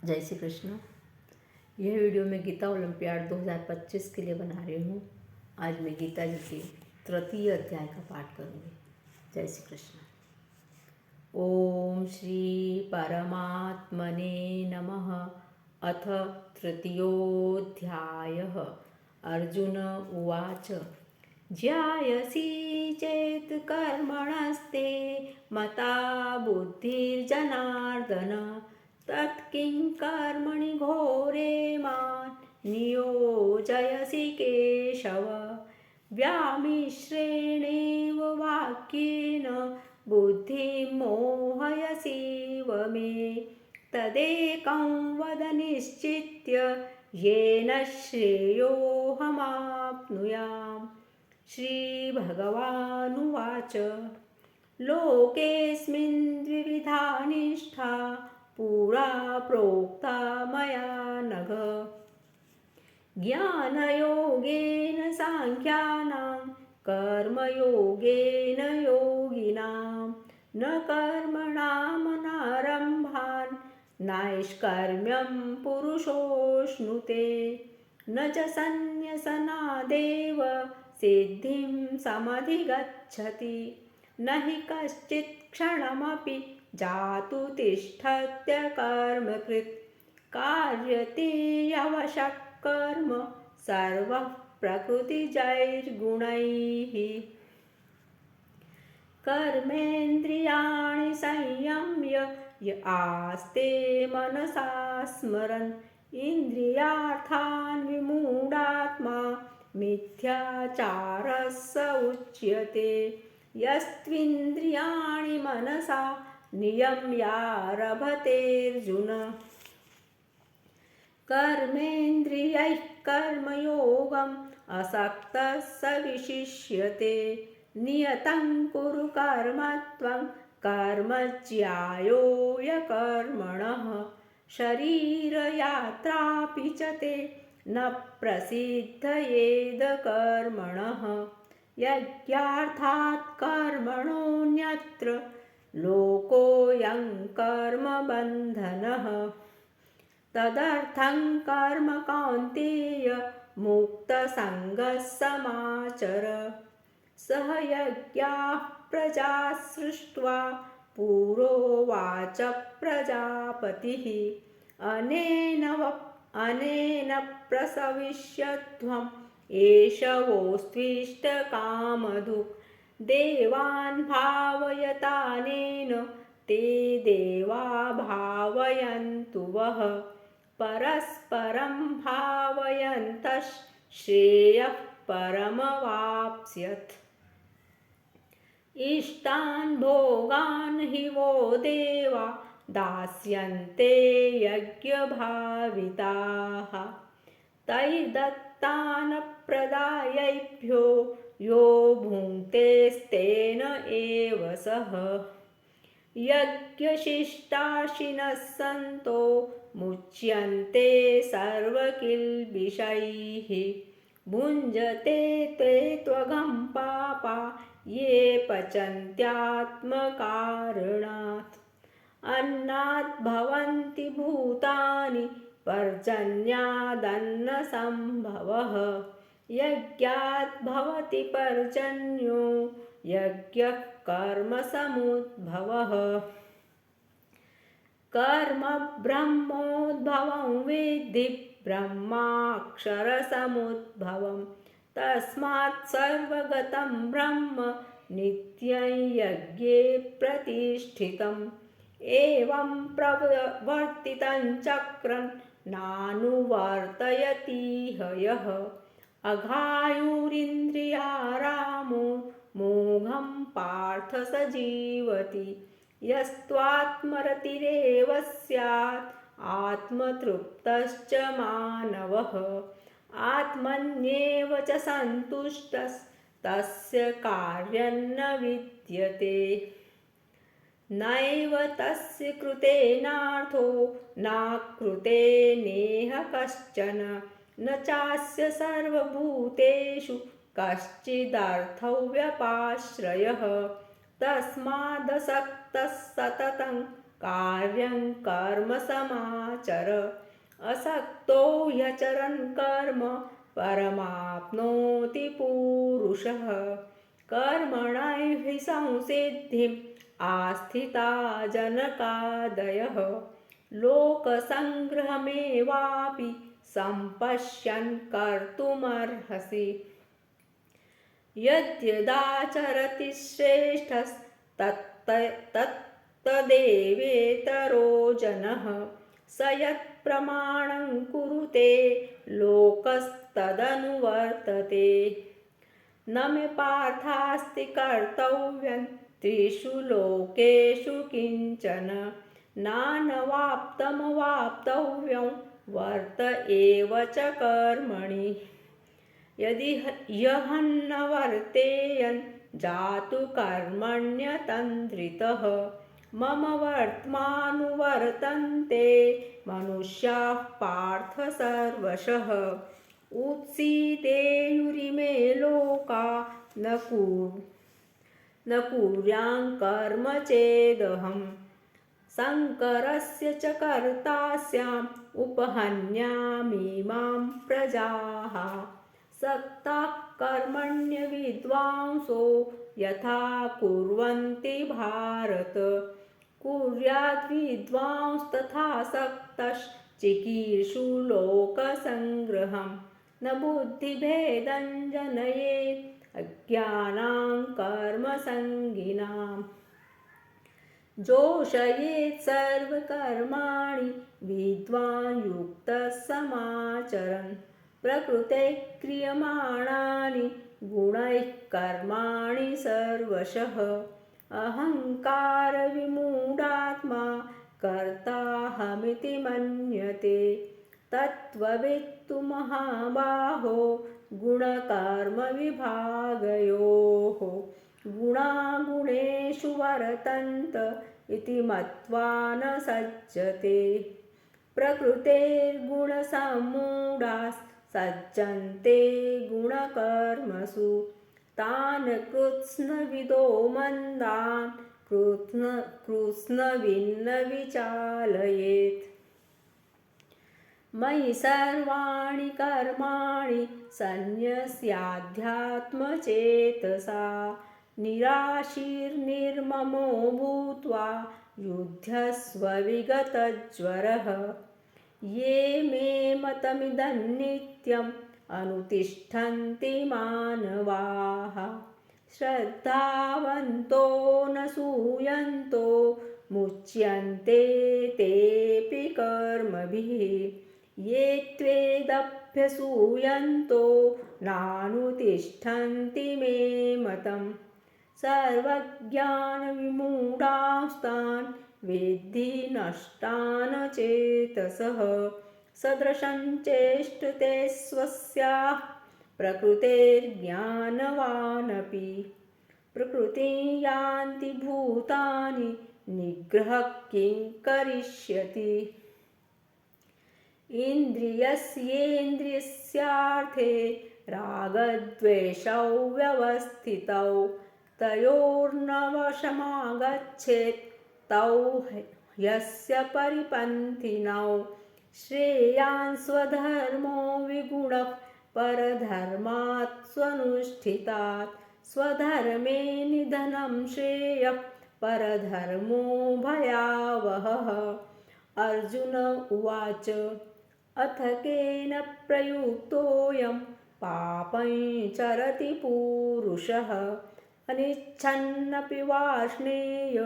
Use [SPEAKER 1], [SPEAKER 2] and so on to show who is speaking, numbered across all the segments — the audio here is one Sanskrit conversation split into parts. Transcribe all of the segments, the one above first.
[SPEAKER 1] जय श्री कृष्ण। यह वीडियो मैं गीता ओलंपियाड 2025 के लिए बना रही हूँ। आज मैं गीता जी के तृतीय अध्याय का पाठ करूँगी। जय श्री कृष्ण। ओम श्री परमात्मने नमः। अथ तृतीयोऽध्यायः। अर्जुन उवाच ज्यायसि चेत् कर्मणस्ते मता बुद्धिर्जनार्दन तत्किं कर्मणि घोरे मां नियोजयसि केशव। व्यामिश्रेणेव वाक्येन बुद्धिं मोहयसीव मे तदेकं वद निश्चित्य येन श्रेयोऽहमाप्नुयाम्। श्रीभगवानुवाच लोकेऽस्मिन् द्विविधा निष्ठा पुरा प्रोक्ता मया नघ। ज्ञानयोगेन साङ्ख्यानां कर्मयोगेन योगिनां न कर्मणामनारम्भान् नैष्कर्म्यं पुरुषोऽश्नुते न च सन्न्यसनादेव सिद्धिं समधिगच्छति न हि कश्चित् क्षणमपि जातु तिष्ठत्यकर्मकृत् कार्यते अवशः कर्म सर्वः प्रकृतिजैर्गुणैः। कर्मेन्द्रियाणि संयम्य य आस्ते मनसा स्मरन् इन्द्रियार्थान् विमूढात्मा मिथ्याचारः स उच्यते। यस्त्विन्द्रियाणि मनसा नियम्यारभतेऽर्जुन कर्मेन्द्रियैः कर्मयोगम् असक्तः स विशिष्यते। नियतं कुरु कर्म त्वं कर्म ज्यायो यकर्मणः शरीरयात्रापि च ते न प्रसिद्धयेद कर्मणः। यज्ञार्थात् कर्मणोऽन्यत्र लोकोऽयं कर्मबन्धनः। तदर्थं कर्म कौन्तेय मुक्तसङ्गः समाचर। सह यज्ञाः प्रजा सृष्ट्वा पुरोवाच प्रजापतिः अनेन प्रसविष्यध्वम् एषवोऽस्त्विष्टकामधुक्। देवान् भावयतानेन ते देवा भावयन्तु वः परस्परं भावयन्तः श्रेयः परमवाप्स्यथ। इष्टान् भोगान् हि वो देवा दास्यन्ते यज्ञभाविताः तैर्दत्तान् प्रदायैभ्यो यो भुङ्क्तेस्तेन एव सः। यज्ञशिष्टाशिनः सन्तो मुच्यन्ते सर्वकिल्बिषैः भुञ्जते ते त्वगं पापा ये पचन्त्यात्मकारणात्। अन्नात् भवन्ति भूतानि पर्जन्यादन्नसम्भवः। यज्ञात् भवति पर्जन्यो यज्ञः कर्मसमुद्भवः। कर्म ब्रह्मोद्भवं वेत्ति ब्रह्माक्षरसमुद्भवं तस्मात् सर्वगतं ब्रह्म नित्यं यज्ञे प्रतिष्ठितम्। एवं प्रवर्तितं चक्रं नानुवर्तयतीह यः। अघायुरिन्द्रियारामो मोघं पार्थ स जीवति। यस्त्वात्मरतिरेव स्यात् आत्मतृप्तश्च मानवः। आत्मन्येव च सन्तुष्टस्तस्य कार्यं न विद्यते। नैव तस्य कृतेनार्थो नाकृते नेह कश्चन न चास्य सर्वभूतेषु कश्चिदर्थव्यपाश्रयः। तस्मादसक्तः सततं कार्यं कर्म समाचर असक्तो ह्यचरन् कर्म परमाप्नोति पुरुषः कर्मणैव संसिद्धिम् आस्थिता जनकादयः लोकसङ्ग्रहमेवापि सम्पश्यन् कर्तुमर्हसि यद्यदाचरति श्रेष्ठस्तत्तदेवेतरो जनः स यत्प्रमाणं कुरुते लोकस्तदनुवर्तते न मे पार्थास्ति कर्तव्यं त्रिषु लोकेषु किञ्चन नानवाप्तमवाप्तव्यं वर्त एव च कर्मणि यदि ह्यहन्न वर्तेयन् जातु कर्मण्यतन्द्रितः मम वर्त्मानुवर्तन्ते मनुष्याः पार्थ सर्वशः उत्सीदेयुरिमे लोका न कुर्यां कर्म चेदहं शङ्करस्य च कर्ता स्याम् उपहन्यामीमां प्रजाः सक्ताः कर्मण्यविद्वांसो यथा कुर्वन्ति भारत कुर्याद्विद्वांस्तथा सक्तश्चिकीर्षु लोकसङ्ग्रहं न बुद्धिभेदं जनयेत् अज्ञानां कर्मसङ्गिनाम् जोषयेत् सर्वकर्माणि विद्वान् युक्तः समाचरन् प्रकृते क्रियमाणानि गुणैः कर्माणि सर्वशः अहङ्कारविमूढात्मा कर्ताहमिति मन्यते तत्त्ववित्तु महाबाहो गुणकर्मविभागयोः गुणागुणेषु वर्तन्त इति मत्वा न सज्जते प्रकृतेर्गुणसम्मूढाः सज्जन्ते गुणकर्मसु तान् कृत्स्नविदो मन्दान् कृत्स्नविन्न विचालयेत् मयि सर्वाणि कर्माणि सन्न्यस्याध्यात्मचेतसा निराशीर्निर्ममो भूत्वा युध्यस्व विगतज्वरः ये मे मतमिदं नित्यम् अनुतिष्ठन्ति मानवाः श्रद्धावन्तो न सूयन्तो मुच्यन्ते तेऽपि कर्मभिः ये त्वेदभ्यसूयन्तो नानुतिष्ठन्ति मे मतम् सर्वज्ञानविमूढांस्तान् विद्धि नष्टान् चेतसः सदृशं चेष्टते स्वस्याः प्रकृतेर्ज्ञानवानपि प्रकृतिं यान्ति भूतानि निग्रहः किं करिष्यति इन्द्रियस्येन्द्रियस्यार्थे रागद्वेषौ व्यवस्थितौ तयोर्नवशमागच्छेत् तौ ह्यस्य परिपन्थिनौ श्रेयान् स्वधर्मो विगुणः परधर्मात् स्वनुष्ठितात् स्वधर्मे निधनं श्रेयः परधर्मो भयावहः अर्जुन उवाच अथ केन प्रयुक्तोऽयं पापं चरति पूरुषः अनिच्छन्नपि वार्ष्णेय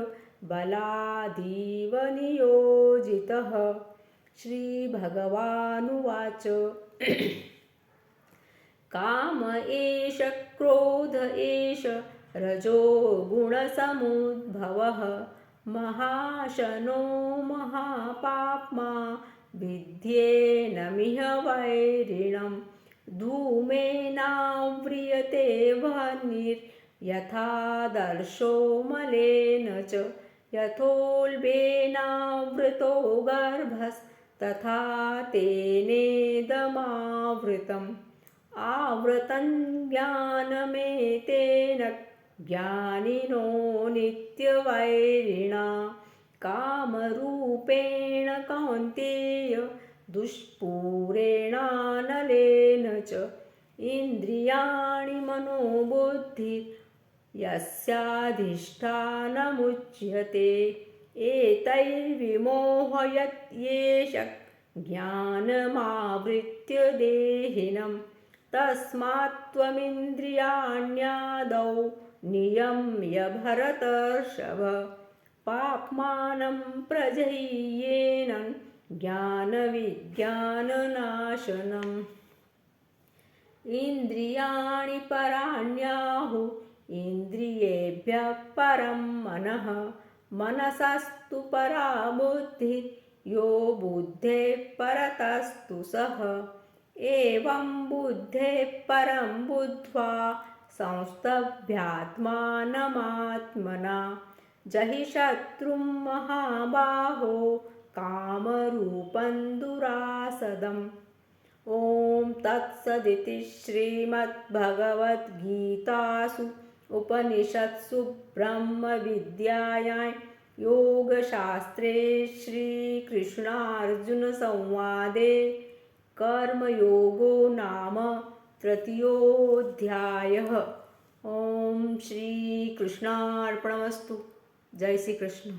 [SPEAKER 1] बलादीव नियोजितः श्रीभगवानुवाच काम एष क्रोध एष रजो गुणसमुद्भवः महाशनो महापाप्मा विद्येनमिह वैरिणं धूमेनाव्रियते वह्निर्यथादर्शो मलेन च यथोल्बेनावृतो गर्भस्तथा तेनेदमावृतम् आवृतं ज्ञानमेतेन ज्ञानिनो नित्यवैरिणा कामरूपेण कौन्तेय दुष्पूरेणानलेन च इन्द्रियाणि मनोबुद्धिर्यस्याधिष्ठानमुच्यते एतैर्विमोहयत् येष ज्ञानमावृत्य देहिनं तस्मात् त्वमिन्द्रियाण्यादौ नियम्य भरतर्षभ पाप्मानं प्रजह्येनं ज्ञानविज्ञाननाशनम् इन्द्रियाणि पराण्याहुः इन्द्रियेभ्यः परं मनः मनसस्तु परा बुद्धिः यो बुद्धेः परतस्तु सः एवं बुद्धेः परं बुद्ध्वा संस्तभ्यात्मानमात्मना जहि शत्रुं महाबाहो कामरूपं दुरासदम् ॐ तत्सदिति श्रीमद्भगवद्गीतासु उपनिषत्सु ब्रह्मविद्यायां योगशास्त्रे श्रीकृष्णार्जुनसंवादे कर्मयोगो नाम तृतीयोऽध्यायः। ॐ श्रीकृष्णार्पणमस्तु। जय श्री कृष्ण।